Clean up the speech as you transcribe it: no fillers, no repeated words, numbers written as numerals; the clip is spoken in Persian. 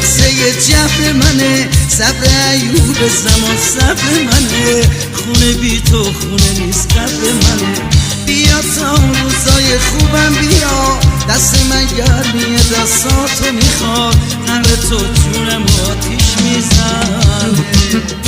قصه جبر منه، صبر ایوب زمان صبر منه، خونه بی تو خونه نیست قبر منه. بیا تا روزای خوبم بیا، دست من گرمیه دستاتو میخواد، قهر تو جونم آتیش میزنه.